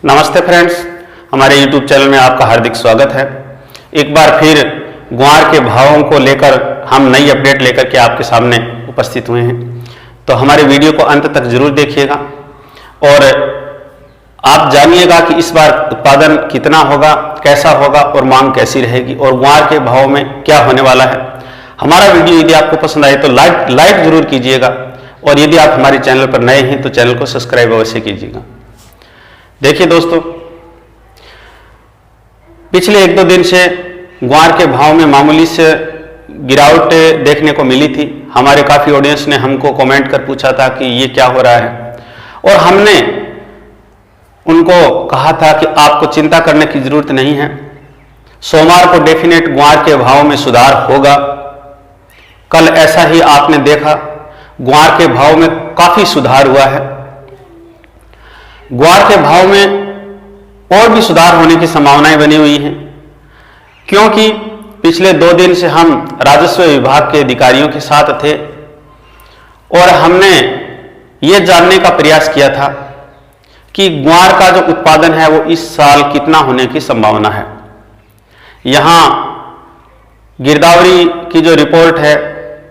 नमस्ते फ्रेंड्स, हमारे YouTube channel में आपका हार्दिक स्वागत है। एक बार फिर ग्वार के भावों को लेकर हम नई अपडेट लेकर के आपके सामने उपस्थित हुए हैं। तो हमारे वीडियो को अंत तक जरूर देखिएगा और आप जानिएगा कि इस बार उत्पादन कितना होगा, कैसा होगा और मांग कैसी रहेगी और ग्वार के भाव में क्या होने वाला है। हमारा वीडियो यदि आपको पसंद आए तो लाइक जरूर कीजिएगा और यदि आप हमारे चैनल पर नए हैं तो चैनल को सब्सक्राइब अवश्य कीजिएगा। देखिए दोस्तों, पिछले 1-2 दिन से ग्वार के भाव में मामूली से गिरावट देखने को मिली थी। हमारे काफ़ी ऑडियंस ने हमको कमेंट कर पूछा था कि ये क्या हो रहा है और हमने उनको कहा था कि आपको चिंता करने की ज़रूरत नहीं है। सोमवार को डेफिनेट ग्वार के भाव में सुधार होगा। कल ऐसा ही आपने देखा, ग्वार के भाव में काफ़ी सुधार हुआ है। ग्वार के भाव में और भी सुधार होने की संभावनाएं बनी हुई हैं, क्योंकि पिछले 2 दिन से हम राजस्व विभाग के अधिकारियों के साथ थे और हमने ये जानने का प्रयास किया था कि ग्वार का जो उत्पादन है वो इस साल कितना होने की संभावना है। यहाँ गिरदावरी की जो रिपोर्ट है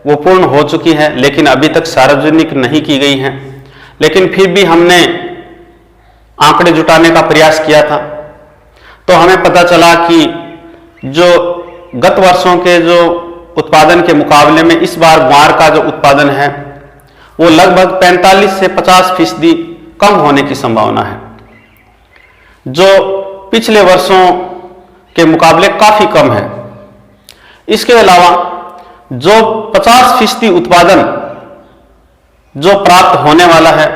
वो पूर्ण हो चुकी है, लेकिन अभी तक सार्वजनिक नहीं की गई है। लेकिन फिर भी हमने आंकड़े जुटाने का प्रयास किया था तो हमें पता चला कि जो गत वर्षों के जो उत्पादन के मुकाबले में इस बार ग्वार का जो उत्पादन है वो लगभग 45 से 50% कम होने की संभावना है, जो पिछले वर्षों के मुकाबले काफी कम है। इसके अलावा जो 50% उत्पादन जो प्राप्त होने वाला है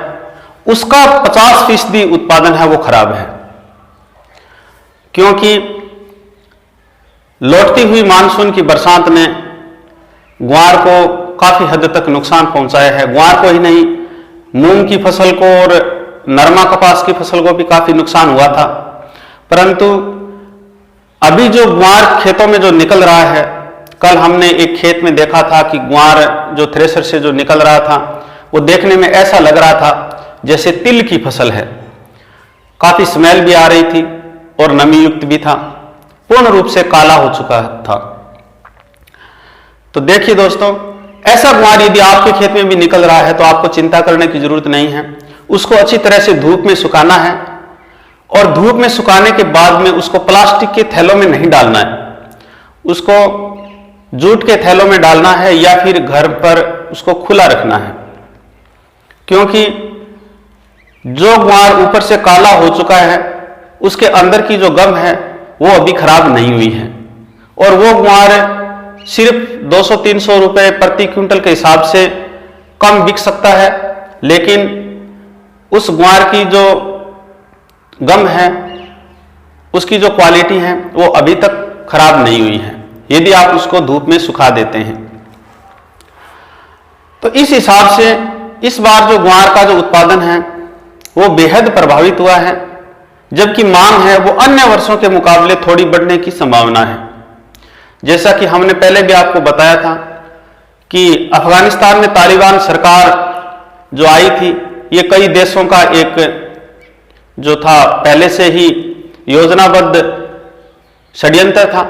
उसका 50% उत्पादन है वो खराब है, क्योंकि लौटती हुई मानसून की बरसात ने ग्वार को काफी हद तक नुकसान पहुंचाया है। ग्वार को ही नहीं, मूंग की फसल को और नरमा कपास की फसल को भी काफी नुकसान हुआ था। परंतु अभी जो ग्वार खेतों में जो निकल रहा है, कल हमने एक खेत में देखा था कि ग्वार जो थ्रेशर से जो निकल रहा था वो देखने में ऐसा लग रहा था जैसे तिल की फसल है। काफी स्मेल भी आ रही थी और नमी युक्त भी था, पूर्ण रूप से काला हो चुका था। तो देखिए दोस्तों, ऐसा ग्वार यदि आपके खेत में भी निकल रहा है तो आपको चिंता करने की जरूरत नहीं है। उसको अच्छी तरह से धूप में सुखाना है और धूप में सुखाने के बाद में उसको प्लास्टिक के थैलों में नहीं डालना है, उसको जूट के थैलों में डालना है या फिर घर पर उसको खुला रखना है, क्योंकि जो ग्वार ऊपर से काला हो चुका है उसके अंदर की जो गम है वो अभी खराब नहीं हुई है और वो ग्वार सिर्फ 200-300 रुपए प्रति क्विंटल के हिसाब से कम बिक सकता है, लेकिन उस ग्वार की जो गम है, उसकी जो क्वालिटी है वो अभी तक खराब नहीं हुई है यदि आप उसको धूप में सुखा देते हैं। तो इस हिसाब से इस बार जो ग्वार का जो उत्पादन है वो बेहद प्रभावित हुआ है, जबकि मांग है वो अन्य वर्षों के मुकाबले थोड़ी बढ़ने की संभावना है। जैसा कि हमने पहले भी आपको बताया था कि अफगानिस्तान में तालिबान सरकार जो आई थी, ये कई देशों का एक जो था पहले से ही योजनाबद्ध षड्यंत्र था,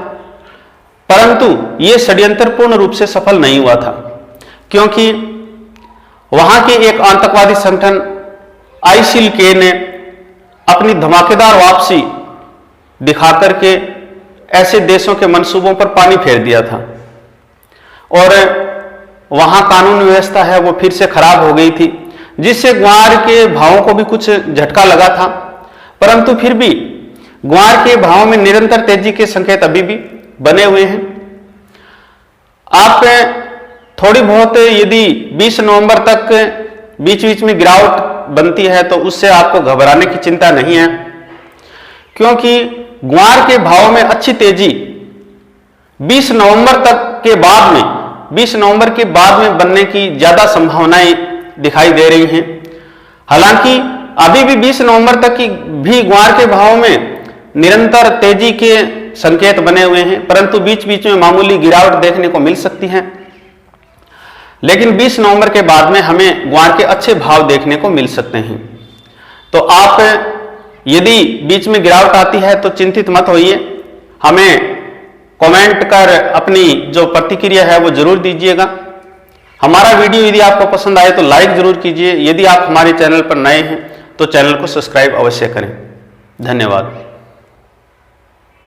परंतु ये षड्यंत्र पूर्ण रूप से सफल नहीं हुआ था, क्योंकि वहां के एक आतंकवादी संगठन आईसिल के ने अपनी धमाकेदार वापसी दिखा करके ऐसे देशों के मंसूबों पर पानी फेर दिया था और वहां कानून व्यवस्था है वो फिर से खराब हो गई थी, जिससे ग्वार के भावों को भी कुछ झटका लगा था। परंतु फिर भी ग्वार के भावों में निरंतर तेजी के संकेत अभी भी बने हुए हैं। आप थोड़ी बहुत यदि 20 नवंबर तक बीच बीच में गिरावट बनती है तो उससे आपको घबराने की चिंता नहीं है, क्योंकि ग्वार के भाव में अच्छी तेजी 20 नवंबर के बाद में बनने की ज्यादा संभावनाएं दिखाई दे रही हैं। हालांकि अभी भी 20 नवंबर तक की भी ग्वार के भाव में निरंतर तेजी के संकेत बने हुए हैं, परंतु बीच बीच में मामूली गिरावट देखने को मिल सकती है। लेकिन 20 नवंबर के बाद में हमें ग्वार के अच्छे भाव देखने को मिल सकते हैं। तो आप यदि बीच में गिरावट आती है तो चिंतित मत होइए, हमें कमेंट कर अपनी जो प्रतिक्रिया है वो जरूर दीजिएगा। हमारा वीडियो यदि आपको पसंद आए तो लाइक जरूर कीजिए। यदि आप हमारे चैनल पर नए हैं तो चैनल को सब्सक्राइब अवश्य करें। धन्यवाद।